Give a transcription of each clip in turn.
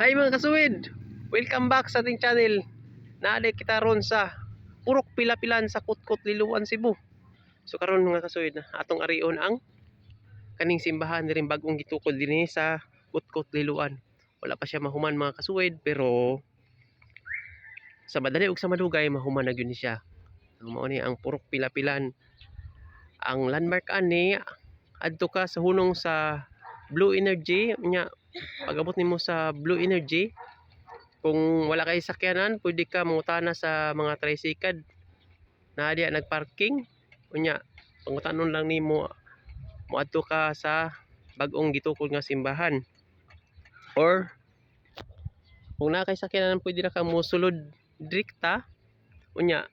Hi mga kasuwid! Welcome back sa ating channel. Naaday kita ron sa Purok Pilapilan sa Kutkot, Liloan, Cebu. So karon mga kasuwid, atong arion ang kaning simbahan rin bagong gitukod din sa Kutkot, Liloan. Wala pa siya mahuman mga kasuwid, pero sa madali ug sa madugay mahuman na gyud ni siya. So mao ni ang Purok Pilapilan. Ang landmark ani adto ka sa hunong sa Blue Energy nya. Pag-abot nimo sa Blue Energy, kung wala kay sakyanan, pwede ka mangutana sa mga tricycle na diya nagparking. Unya, pangutanon lang nimo moadto ka sa bag-ong gitukod nga simbahan. Or kung na kay sakyanan, pwede ra ka mosulod direkta. Unya,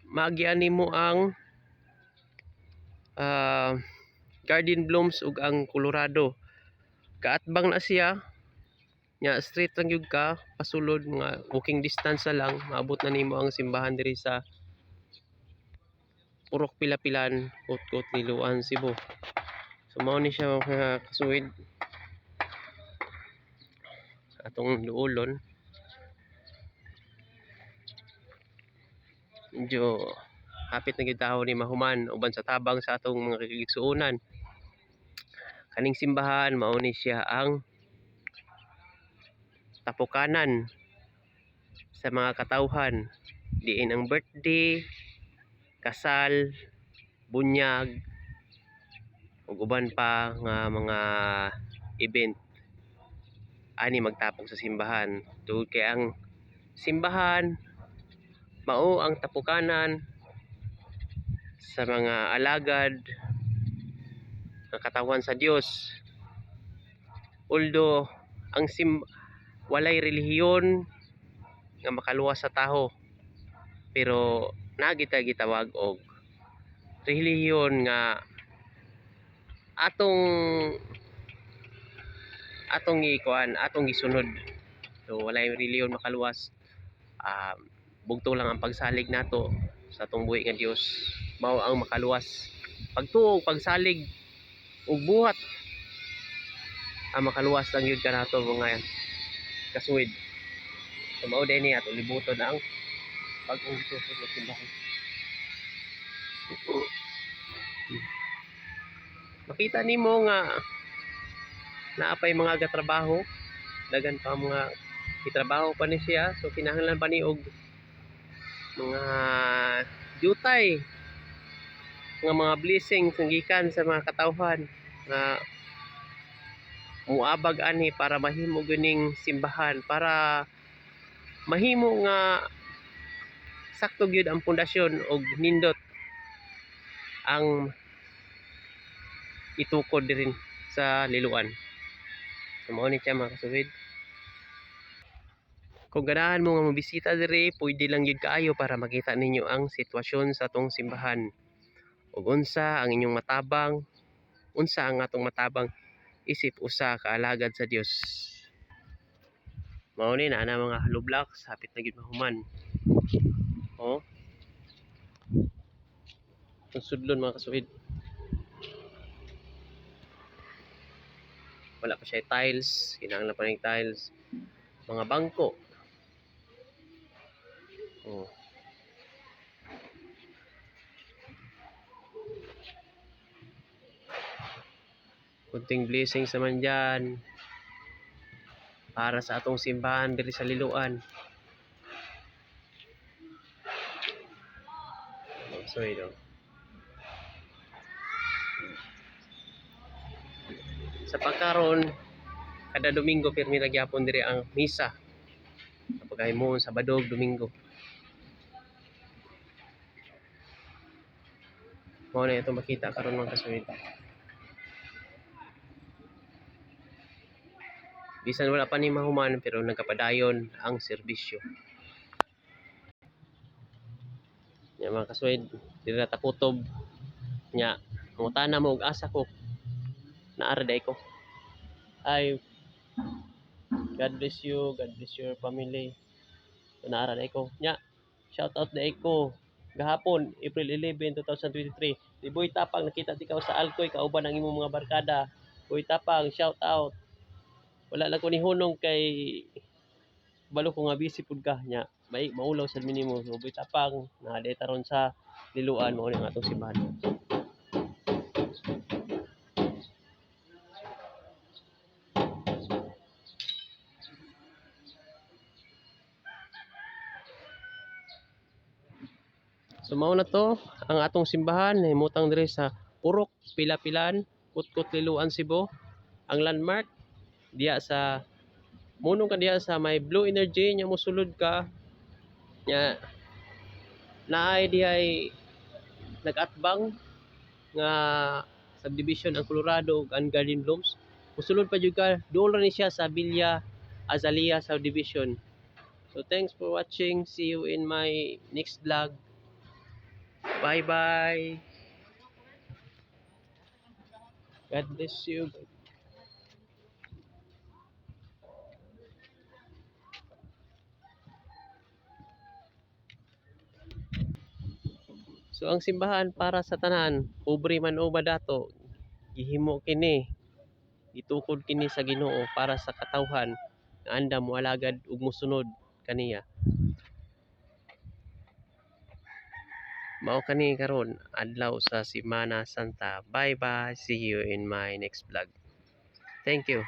maagian nimo ang Garden Blooms ug ang Colorado. Kaatbang na siya. Nya straight lang gyud ka pasulod, mga walking distance na lang maabot na nimo ang simbahan diri sa Purok Pilapilan, Kutkot, Liloan, Cebu. So mao ni siya mga kasuwid atong luulon. Medyo hapit na gyud tawo ni mahuman uban sa tabang sa atong mga kigigsuonan. Kaning simbahan mao ni siya ang tapukanan sa mga katawhan, diin ang birthday, kasal, bunyag ug uban pa nga mga event ani magtapok sa simbahan. Tungod kay ang simbahan mao ang tapukanan sa mga alagad ng katawan sa Dios. Although ang walay relihiyon nga makaluwas sa taho, pero nagita gitawag og relihiyon nga atong ikuan, atong gisunod. So walay relihiyon makaluwas. Bugto lang ang pagsalig nato sa atong buhi nga Dios, mao ang makaluwas. Pagtuo, pagsalig ug buhat ang makaluwas lang yun ka nato mga kasuwid. So mao din ni ato libuton ang bagong gitukod nga simbahan. Makita nimo nga naapay mga gatrabaho, dagan pa mga gitrabaho pa ni siya. So kinahanglan pa ni og mga jutay nga mga blessings nga gikan sa mga katawhan nga muabag ani para mahimo gining simbahan, para mahimo nga sakto gyud ang pundasyon og nindot ang itukod din sa Liloan. So mao ni siya mga kasuwid. Kung ganahan mo nga mobisita diri, pwede lang gyud kaayo para makita ninyo ang sitwasyon sa atong simbahan. Ug unsa ang inyong matabang, unsa ang atong matabang isip usa ka alagad sa Dios. Mao ni na mga hollow blocks, hapit na gyud mahuman. Oh. Ang sudlon mga kasuwid. Wala pa siya tiles, kinahanglan pa ng tiles. Mga bangko. Oh. Kunting blessings naman dyan para sa atong simbahan diri sa Liloan. So ito. Sa pagkaron, kada Domingo pirmi ra gyapon diri ang misa. Kapag mo Sabado ug Domingo. Mao na ito makita karon mga kasuwid. Bisan wala pa ni mahuman pero nagkapadayon ang serbisyo. Nya mga kasuwid, dili na ta kutob. Nya mangutana mo og asa ko. Naara day ko. Ay, God bless you, God bless your family. So, naara day ko. Nya, shout out day ko. Gahapon, April 11, 2023. Si Boy Tapang, nakita di ka sa Alcoy, kauban ang imong mga barkada. Boy Tapang, shout out. Wala lang ko ni hunong kay balo ko nga busy pud ka nya may maulaw sad minimo so bitapang na deta ron sa liluan mo ang atong simbahan. So mao na to ang atong simbahan himutang dire sa Purok Pilapilan, Kutkot Liloan, Cebu. Ang landmark diya sa munong ka diya sa may blue energy nya mosulod ka nya naay diay nag-atbang nga subdivision ang Colorado ug ang Garden Blooms. Mosulod pa jud ka duol ra ni siya sa Villa Azalea subdivision. So thanks for watching. See you in my next vlog. Bye bye. God bless you. So ang simbahan para sa tanan, pobre man o badato, gihimo kini, gitukod kini sa Ginoo para sa katawhan nga andam moalagad ug mosunod kaniya. Mao kani karon adlaw sa Semana Santa. Bye bye. See you in my next vlog. Thank you.